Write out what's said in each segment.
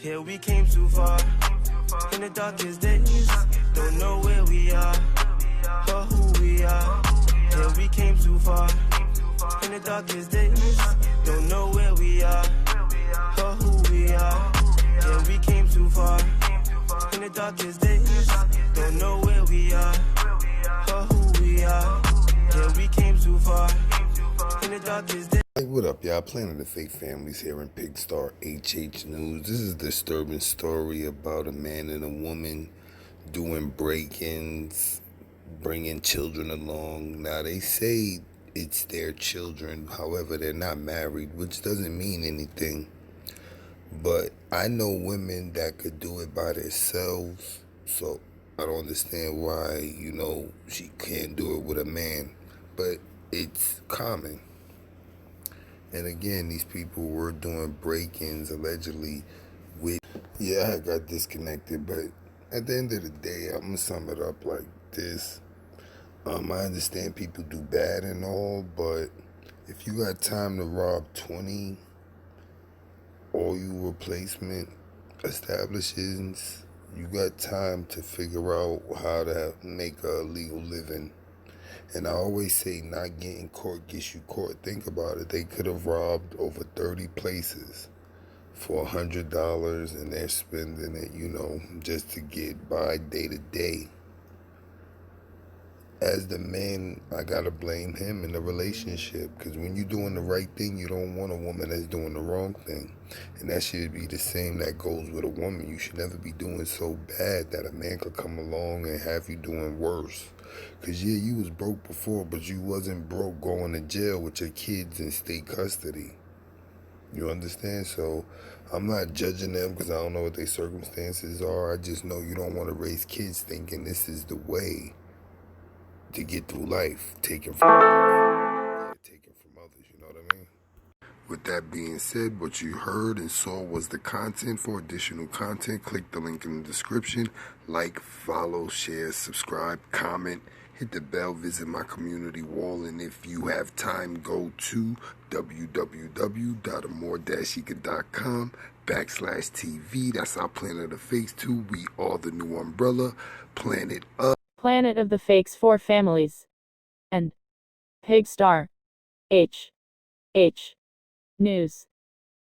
Yeah, we came too far. In the darkest days, don't know where we are or who we are. Yeah, we came too far. In the darkest days, don't know where we are or who we are. Yeah, we came too far. In the darkest days, don't know where we are or who we are. Yeah, we came too far. In the darkest days. Hey, what up, y'all? Planet of the Fake Families here in Pigstar HH News. This is a disturbing story about a man and a woman doing break-ins, bringing children along. Now, they say it's their children. However, they're not married, which doesn't mean anything. But I know women that could do it by themselves, so I don't understand why, she can't do it with a man. But it's common. And again, these people were doing break-ins allegedly with... Yeah, I got disconnected, but at the end of the day, I'm going to sum it up like this. I understand people do bad and all, but if you got time to rob 20 oil replacement establishments, you got time to figure out how to make a legal living. And I always say not getting caught gets you caught. Think about it. They could have robbed over 30 places for $100 and they're spending it, just to get by day to day. As the man, I gotta blame him in the relationship, because when you're doing the right thing, you don't want a woman that's doing the wrong thing. And that should be the same that goes with a woman. You should never be doing so bad that a man could come along and have you doing worse. Because, yeah, you was broke before, but you wasn't broke going to jail with your kids in state custody. You understand? So I'm not judging them because I don't know what their circumstances are. I just know you don't want to raise kids thinking this is the way to get through life, taken from others. Yeah, taken from others, you know what I mean? With that being said, what you heard and saw was the content. For additional content, click the link in the description. Like, follow, share, subscribe, comment, hit the bell, visit my community wall, and if you have time, go to www.amore-eka.com/TV. That's our Planet of the Fakes too. We are the new umbrella, Planet of the Fakes for Families, and Pigstar HH News.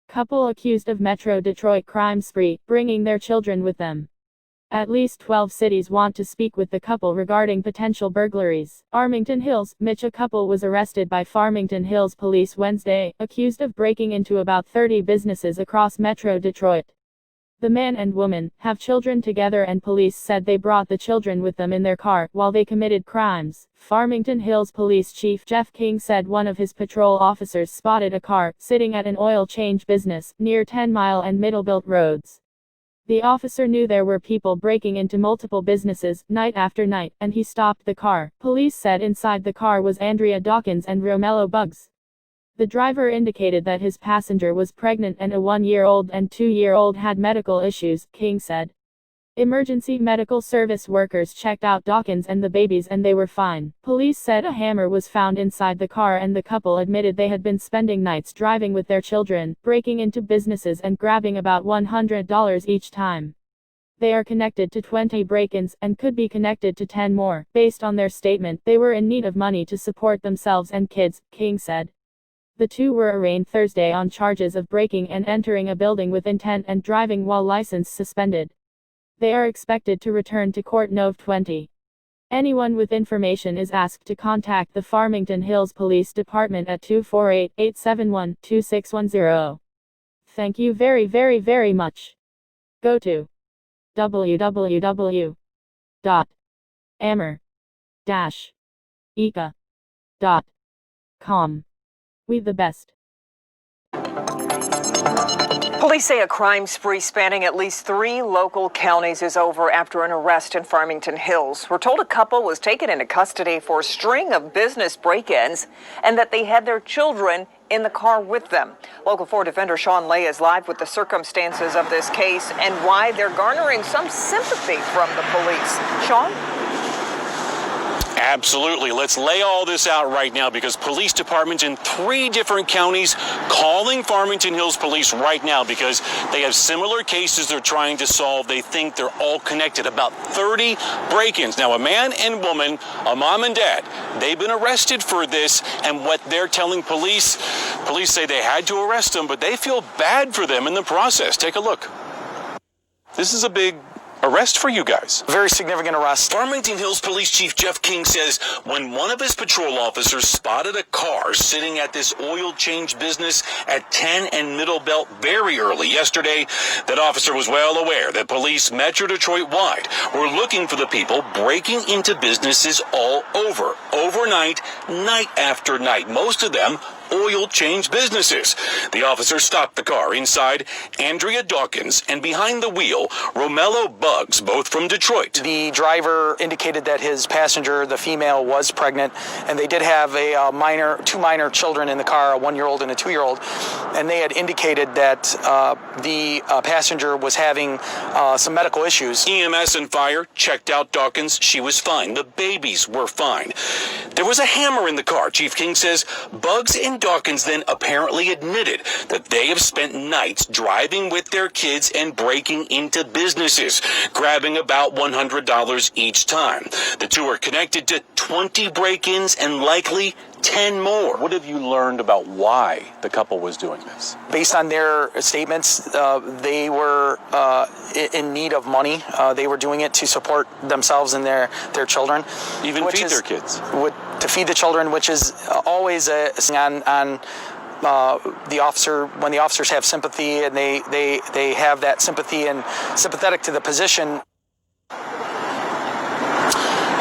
Couple accused of Metro Detroit crime spree, bringing their children with them. At least 12 cities want to speak with the couple regarding potential burglaries. Farmington Hills, a couple was arrested by Farmington Hills police Wednesday, accused of breaking into about 30 businesses across Metro Detroit. The man and woman have children together, and police said they brought the children with them in their car while they committed crimes. Farmington Hills Police Chief Jeff King said one of his patrol officers spotted a car sitting at an oil change business near 10 Mile and Middlebuilt roads. The officer knew there were people breaking into multiple businesses night after night, and he stopped the car. Police said inside the car was Andrea Dawkins and Romello Buggs. The driver indicated that his passenger was pregnant and a 1-year-old and 2-year-old had medical issues, King said. Emergency medical service workers checked out Dawkins and the babies and they were fine. Police said a hammer was found inside the car, and the couple admitted they had been spending nights driving with their children, breaking into businesses and grabbing about $100 each time. They are connected to 20 break-ins, and could be connected to 10 more. Based on their statement, they were in need of money to support themselves and kids, King said. The two were arraigned Thursday on charges of breaking and entering a building with intent and driving while license suspended. They are expected to return to court Nov 20. Anyone with information is asked to contact the Farmington Hills Police Department at 248-871-2610. Thank you very, very, very much. Go to www.amore-eka.com. We the best. Police say a crime spree spanning at least 3 local counties is over after an arrest in Farmington Hills. We're told a couple was taken into custody for a string of business break-ins and that they had their children in the car with them. Local 4 Defender Sean Lay is live with the circumstances of this case and why they're garnering some sympathy from the police. Sean? Absolutely. Let's lay all this out right now because police departments in 3 different counties calling Farmington Hills Police right now because they have similar cases they're trying to solve. They think they're all connected. About 30 break-ins. Now, a man and woman, a mom and dad, they've been arrested for this, and what they're telling police say they had to arrest them, but they feel bad for them in the process. Take a look. This is a big arrest for you guys. Very significant arrest. Farmington Hills Police Chief Jeff King says when one of his patrol officers spotted a car sitting at this oil change business at 10 and Middle Belt very early yesterday, that officer was well aware that police Metro Detroit wide were looking for the people breaking into businesses all over, overnight, night after night, most of them oil change businesses. The officer stopped the car. Inside, Andrea Dawkins, and behind the wheel, Romello Buggs, both from Detroit. The driver indicated that his passenger, the female, was pregnant, and they did have two minor children in the car, a 1-year-old and a 2-year-old, and they had indicated that the passenger was having some medical issues. EMS and fire checked out Dawkins. She was fine. The babies were fine. There was a hammer in the car. Chief King says Buggs and Dawkins then apparently admitted that they have spent nights driving with their kids and breaking into businesses, grabbing about $100 each time. The two are connected to 20 break-ins and likely 10 more. What have you learned about why the couple was doing this? Based on their statements, they were in need of money. They were doing it to support themselves and their children. Even feed their kids. To feed the children, which is always on the officer, when the officers have sympathy and they have that sympathy and sympathetic to the position.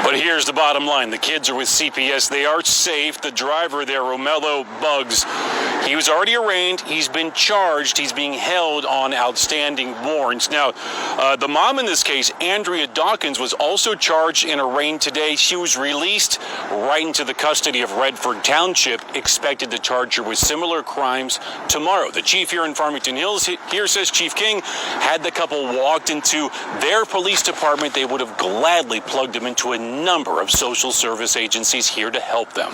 But here's the bottom line. The kids are with CPS. They are safe. The driver there, Romello Buggs, he was already arraigned. He's been charged. He's being held on outstanding warrants. Now, the mom in this case, Andrea Dawkins, was also charged and arraigned today. She was released right into the custody of Redford Township, expected to charge her with similar crimes tomorrow. The chief here in Farmington Hills here says Chief King, had the couple walked into their police department, they would have gladly plugged them into a number of social service agencies here to help them.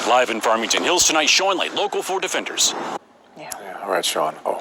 Live in Farmington Hills tonight, Sean Light, Local 4 Defenders. Yeah. All right, Sean. Oh.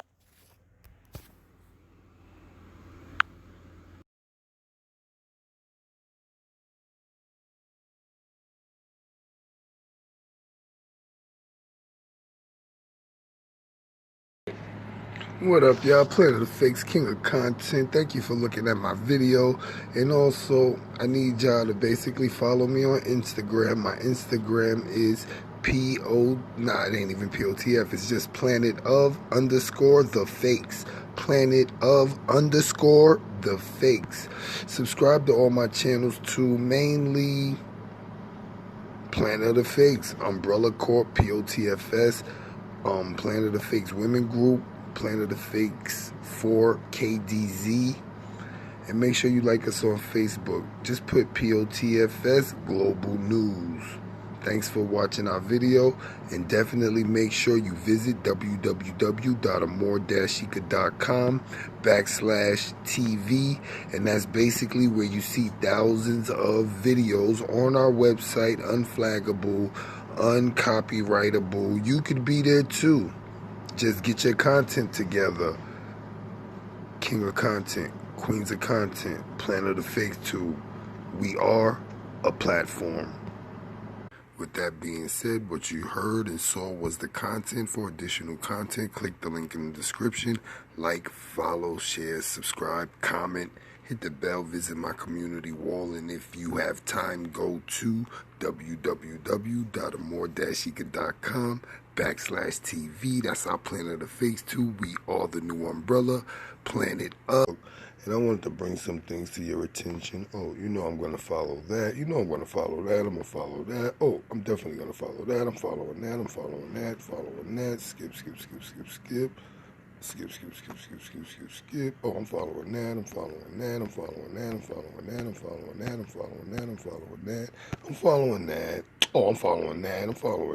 What up, y'all? Planet of Fakes, King of Content. Thank you for looking at my video. And also, I need y'all to basically follow me on Instagram. My Instagram is it ain't even POTF. It's just Planet_of_the Fakes. Planet_of_the Fakes. Subscribe to all my channels too. Mainly Planet of the Fakes, Umbrella Corp, POTFS, Planet of Fakes Women Group, Planet of Fakes 4KDZ, and make sure you like us on Facebook. Just put POTFS Global News. Thanks for watching our video, and definitely make sure you visit www.amor-chica.com/TV, and that's basically where you see thousands of videos on our website, unflaggable, uncopyrightable. You could be there too. Just get your content together. King of Content, Queens of Content, Planet of Fakes 2. We are a platform. With that being said, what you heard and saw was the content. For additional content, click the link in the description. Like, follow, share, subscribe, comment, hit the bell, visit my community wall, and if you have time, go to www.amor-chica.com/TV. That's our Planet of Fakes 2. We are the new umbrella, Planet of. And I wanted to bring some things to your attention. Oh, you know I'm going to follow that. You know I'm going to follow that. I'm going to follow that. Oh, I'm definitely going to follow that. I'm following that. I'm following that. Following that. Skip. Skip. Oh, I'm following that. I'm following that. I'm following that. I'm following that. I'm following that. I'm following that. I'm following that. I'm following that. Oh, I'm following that. I'm following